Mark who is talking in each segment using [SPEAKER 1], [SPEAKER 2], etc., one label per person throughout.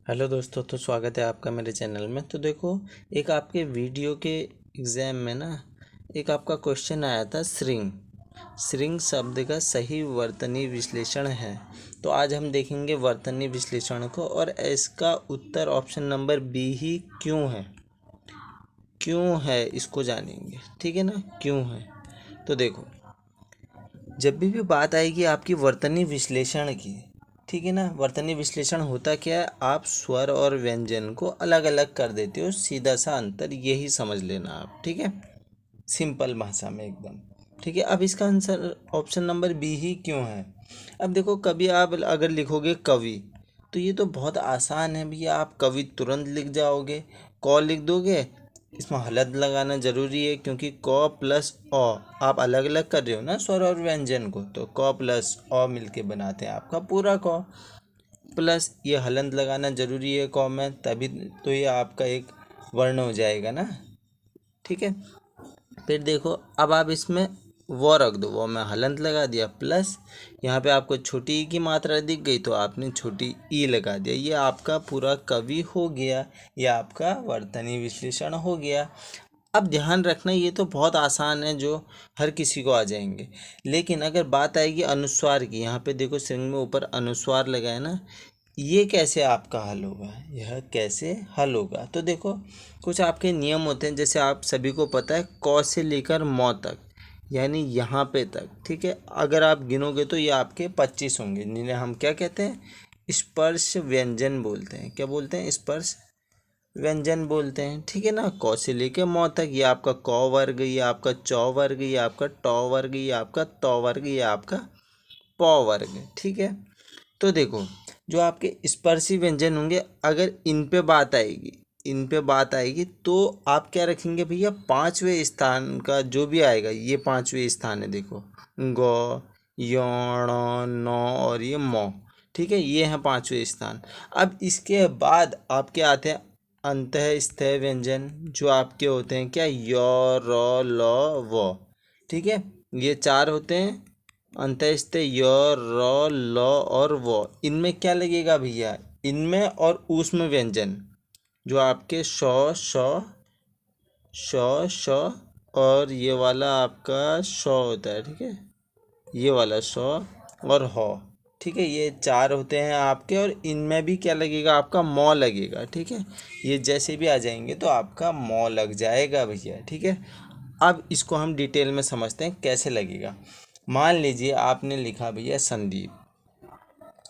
[SPEAKER 1] Hello दोस्तों, तो स्वागत है आपका मेरे चैनल में। तो देखो, एक आपके वीडियो के एग्ज़ाम में ना एक आपका क्वेश्चन आया था श्रिंग शब्द का सही वर्तनी विश्लेषण है। तो आज हम देखेंगे वर्तनी विश्लेषण को और इसका उत्तर ऑप्शन नंबर बी ही क्यों है इसको जानेंगे। ठीक है ना, क्यों है। तो देखो, जब भी बात आएगी आपकी वर्तनी विश्लेषण की, ठीक है ना, वर्तनी विश्लेषण होता क्या है, आप स्वर और व्यंजन को अलग अलग कर देते हो। सीधा सा अंतर यही समझ लेना आप, ठीक है, सिंपल भाषा में एकदम। ठीक है, अब इसका आंसर ऑप्शन नंबर बी ही क्यों है। अब देखो, कभी आप अगर लिखोगे कवि, तो ये तो बहुत आसान है भैया, आप कवि तुरंत लिख जाओगे। क लिख दोगे, इसमें हलद लगाना ज़रूरी है क्योंकि क प्लस अ आप अलग अलग कर रहे हो ना स्वर और व्यंजन को, तो क प्लस अ मिलके बनाते हैं आपका पूरा क। प्लस ये हलंत लगाना ज़रूरी है क में, तभी तो ये आपका एक वर्ण हो जाएगा ना। ठीक है, फिर देखो, अब आप इसमें वो रख दो, वो में हलंत लगा दिया, प्लस यहाँ पे आपको छोटी ई की मात्रा दिख गई तो आपने छोटी ई लगा दिया। ये आपका पूरा कवि हो गया, ये आपका वर्तनी विश्लेषण हो गया। अब ध्यान रखना, ये तो बहुत आसान है, जो हर किसी को आ जाएंगे। लेकिन अगर बात आएगी अनुस्वार की, यहाँ पे देखो श्रृंग में ऊपर अनुस्वार लगा है ना, ये कैसे आपका हल होगा, यह कैसे हल होगा। तो देखो, कुछ आपके नियम होते हैं, जैसे आप सभी को पता है क से लेकर मौ तक, यानी यहाँ पे तक, ठीक है, अगर आप गिनोगे तो ये आपके 25 होंगे, जिन्हें हम क्या कहते हैं, स्पर्श व्यंजन बोलते हैं। क्या बोलते हैं, स्पर्श व्यंजन बोलते हैं। ठीक है ना, क से लेके मौ तक, ये आपका क वर्ग, ये आपका चौ वर्ग, ये आपका ट वर्ग, ये आपका त वर्ग, ये आपका प वर्ग। ठीक है, तो देखो, जो आपके स्पर्शी व्यंजन होंगे, अगर इन पे बात आएगी तो आप क्या रखेंगे भैया, पांचवें स्थान का जो भी आएगा, ये पांचवें स्थान है। देखो, ग, यण, न और ये मौ। ठीक है, ये हैं पांचवें स्थान। अब इसके बाद आपके आते हैं अंतः स्थ व्यंजन, जो आपके होते हैं क्या, य, र, ल, व। ठीक है, ये चार होते हैं अंतस्थ, य, र, ल और व। इनमें क्या लगेगा भैया, इनमें और ऊष्म व्यंजन, जो आपके श और ये वाला आपका श होता है। ठीक है, ये वाला श और ह। ठीक है, ये चार होते हैं आपके, और इनमें भी क्या लगेगा, आपका मौ लगेगा। ठीक है, ये जैसे भी आ जाएंगे तो आपका मौ लग जाएगा भैया। ठीक है, अब इसको हम डिटेल में समझते हैं कैसे लगेगा। मान लीजिए आपने लिखा भैया संदीप,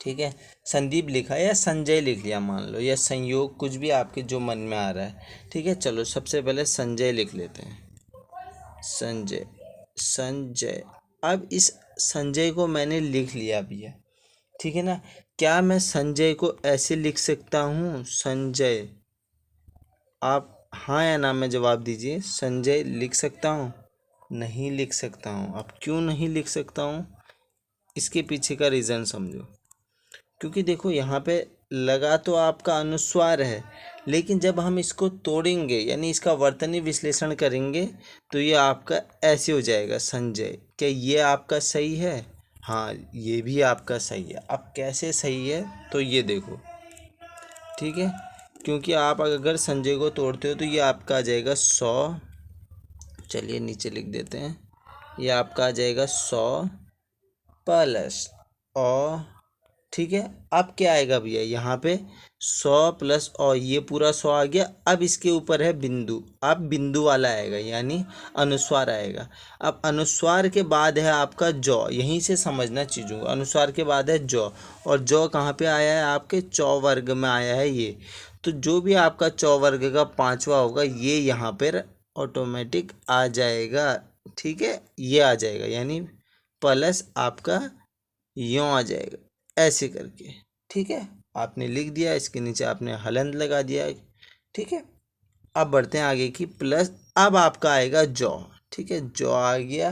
[SPEAKER 1] ठीक है, संदीप लिखा या संजय लिख लिया मान लो, या संयोग, कुछ भी आपके जो मन में आ रहा है। ठीक है, चलो सबसे पहले संजय लिख लेते हैं, संजय, संजय। अब इस संजय को मैंने लिख लिया भैया। ठीक है ना, क्या मैं संजय को ऐसे लिख सकता हूँ, संजय, आप हाँ या ना में जवाब दीजिए, संजय लिख सकता हूँ, नहीं लिख सकता हूँ। अब क्यों नहीं लिख सकता हूँ, इसके पीछे का रीज़न समझो। क्योंकि देखो, यहाँ पे लगा तो आपका अनुस्वार है, लेकिन जब हम इसको तोड़ेंगे, यानी इसका वर्तनी विश्लेषण करेंगे, तो ये आपका ऐसे हो जाएगा, संजय। क्या ये आपका सही है, हाँ ये भी आपका सही है। अब कैसे सही है, तो ये देखो, ठीक है, क्योंकि आप अगर संजय को तोड़ते हो तो ये आपका आ जाएगा 100, चलिए नीचे लिख देते हैं, ये आपका आ जाएगा 100 प्लस और, ठीक है, अब क्या आएगा भैया, यहाँ पे 100 प्लस और ये पूरा 100 आ गया। अब इसके ऊपर है बिंदु, अब बिंदु वाला आएगा, यानी अनुस्वार आएगा। अब अनुस्वार के बाद है आपका जौ, यहीं से समझना चीज़ों को। अनुस्वार के बाद है जौ, और जौ कहाँ पे आया है, आपके चौ वर्ग में आया है ये। तो जो भी आपका चौ वर्ग का पांचवा होगा, ये यहाँ पर ऑटोमेटिक आ जाएगा। ठीक है, ये आ जाएगा, यानी प्लस आपका यूँ आ जाएगा, ऐसे करके। ठीक है, आपने लिख दिया, इसके नीचे आपने हलंत लगा दिया। ठीक है, अब बढ़ते हैं आगे की, प्लस अब आपका आएगा जौ। ठीक है, जौ आ गया,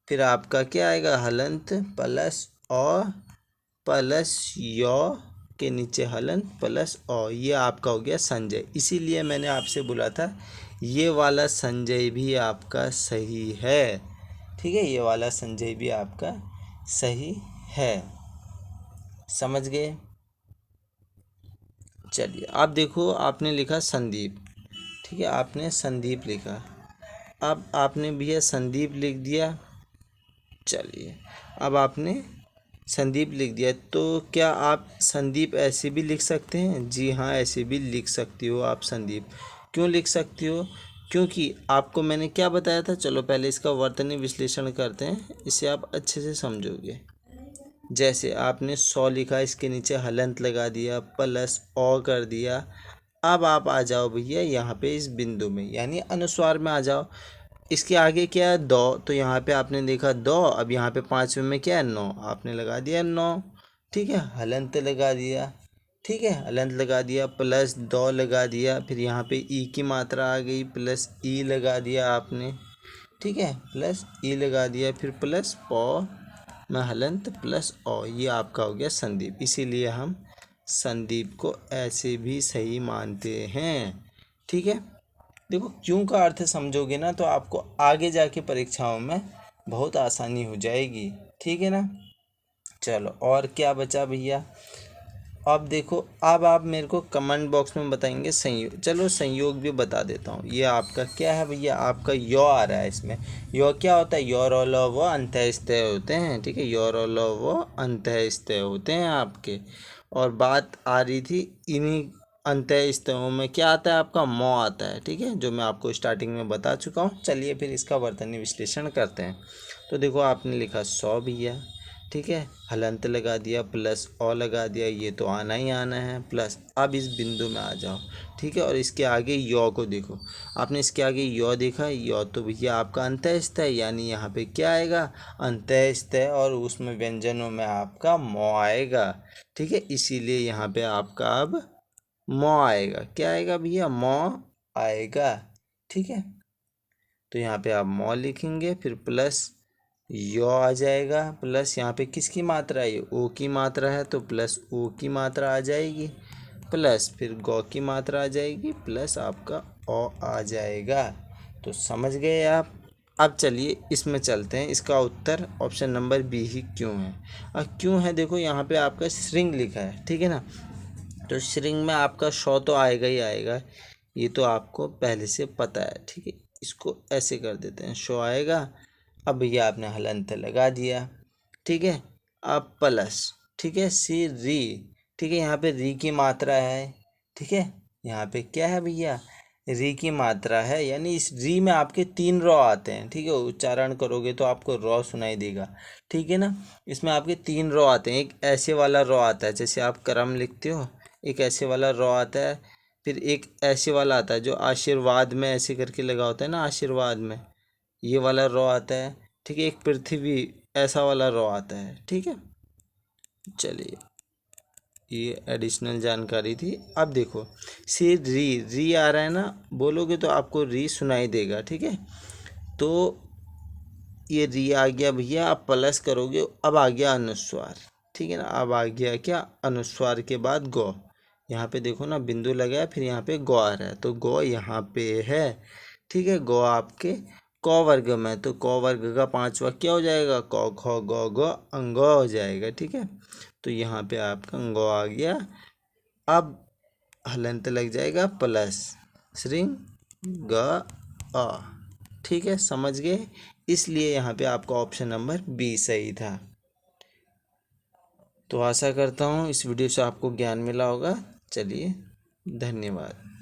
[SPEAKER 1] फिर आपका क्या आएगा, हलंत प्लस और प्लस यौ के नीचे हलंत प्लस और, ये आपका हो गया संजय। इसीलिए मैंने आपसे बोला था ये वाला संजय भी आपका सही है। ठीक है, ये वाला संजय भी आपका सही है, समझ गए। चलिए आप देखो, आपने लिखा संदीप, ठीक है, आपने संदीप लिखा। अब आपने भैया संदीप लिख दिया। चलिए अब आपने संदीप लिख दिया, तो क्या आप संदीप ऐसे भी लिख सकते हैं? जी हाँ, ऐसे भी लिख सकती हो आप संदीप। क्यों लिख सकती हो? क्योंकि आपको मैंने क्या बताया था। चलो पहले इसका वर्तनी विश्लेषण करते हैं, इसे आप अच्छे से समझोगे। जैसे आपने 100 लिखा, इसके नीचे हलंत लगा दिया, प्लस ओ कर दिया। अब आप आ जाओ भैया यहाँ पे इस बिंदु में, यानी अनुस्वार में आ जाओ। इसके आगे क्या है? दो, तो यहाँ पे आपने देखा दो। अब यहाँ पे पाँचवें में क्या है? 9, आपने लगा दिया 9। ठीक है, हलंत लगा दिया। ठीक है, हलंत लगा दिया, प्लस दो लगा दिया, फिर यहाँ पे ई की मात्रा आ गई, प्लस ई लगा दिया आपने। ठीक है, प्लस ई लगा दिया, फिर प्लस पौ में हलंत प्लस ओ, ये आपका हो गया संदीप। इसीलिए हम संदीप को ऐसे भी सही मानते हैं। ठीक है, देखो क्यों का अर्थ समझोगे ना, तो आपको आगे जाके परीक्षाओं में बहुत आसानी हो जाएगी। ठीक है ना। चलो और क्या बचा भैया? अब देखो, अब आप मेरे को कमेंट बॉक्स में बताएंगे संयोग। चलो संयोग भी बता देता हूँ। ये आपका क्या है भैया? आपका यो आ रहा है इसमें। यो क्या होता है? योर और ल व अंत्यस्थ होते हैं। ठीक है, योर और ल व अंत्यस्थ होते हैं आपके। और बात आ रही थी इन्हीं अंत्यस्थों में क्या आता है? आपका मौ आता है। ठीक है, जो मैं आपको स्टार्टिंग में बता चुका हूँ। चलिए फिर इसका वर्तनी विश्लेषण करते हैं। तो देखो आपने लिखा 100 भैया। ठीक है, हलंत लगा दिया, प्लस ओ लगा दिया, ये तो आना ही आना है, प्लस अब इस बिंदु में आ जाओ। ठीक है, और इसके आगे यो को देखो। आपने इसके आगे यो देखा, यो तो भैया आपका अंत्यस्थ है, यानी यहाँ पे क्या आएगा? अंत्यस्थ है, और उसमें व्यंजनों में आपका मौ आएगा। ठीक है, इसीलिए यहाँ पे आपका अब मौ आएगा। क्या आएगा भैया? मौ आएगा। ठीक है, तो यहाँ पे आप मौ लिखेंगे, फिर प्लस यो आ जाएगा, प्लस यहाँ पे किसकी मात्रा है? ओ की मात्रा है, तो प्लस ओ की मात्रा आ जाएगी, प्लस फिर गौ की मात्रा आ जाएगी, प्लस आपका ओ आ जाएगा। तो समझ गए आप। अब चलिए इसमें चलते हैं। इसका उत्तर ऑप्शन नंबर बी ही क्यों है। अब क्यों है, देखो यहाँ पे आपका श्रृंग लिखा है। ठीक है ना, तो श्रृंग में आपका शौ तो आएगा ही आएगा, ये तो आपको पहले से पता है। ठीक है, इसको ऐसे कर देते हैं, शो आएगा। अब भैया आपने हलंत लगा दिया। ठीक है, अब प्लस, ठीक है, सी री। ठीक है, यहाँ पे री की मात्रा है। ठीक है, यहाँ पे क्या है भैया? री की मात्रा है, यानी इस री में आपके 3 रॉ आते हैं। ठीक है, उच्चारण करोगे तो आपको रॉ सुनाई देगा। ठीक है ना, इसमें आपके 3 रॉ आते हैं। एक ऐसे वाला रॉ आता है, जैसे आप क्रम लिखते हो, एक ऐसे वाला रॉ आता है। फिर एक ऐसे वाला आता है जो आशीर्वाद में ऐसे करके लगा होता है ना, आशीर्वाद में, ये वाला रॉ आता है। ठीक है, एक पृथ्वी ऐसा वाला रॉ आता है। ठीक है, चलिए ये एडिशनल जानकारी थी। अब देखो सी री, री आ रहा है ना, बोलोगे तो आपको री सुनाई देगा। ठीक है, तो ये री आ गया भैया। आप प्लस करोगे, अब आ गया अनुस्वार। ठीक है ना, अब आ गया क्या? अनुस्वार के बाद गौ। यहाँ पे देखो ना, बिंदु लगा है, फिर यहाँ पे गौ आ रहा है, तो गौ यहाँ पे है। ठीक है, गौ आपके क वर्ग में, तो क वर्ग का 5वां क्या हो जाएगा? क ख ग घ अंग हो जाएगा। ठीक है, तो यहाँ पे आपका अंग आ गया। अब हलंत लग जाएगा, प्लस श्रृंग ग अ। ठीक है, समझ गए। इसलिए यहाँ पे आपका ऑप्शन नंबर बी सही था। तो आशा करता हूँ इस वीडियो से आपको ज्ञान मिला होगा। चलिए, धन्यवाद।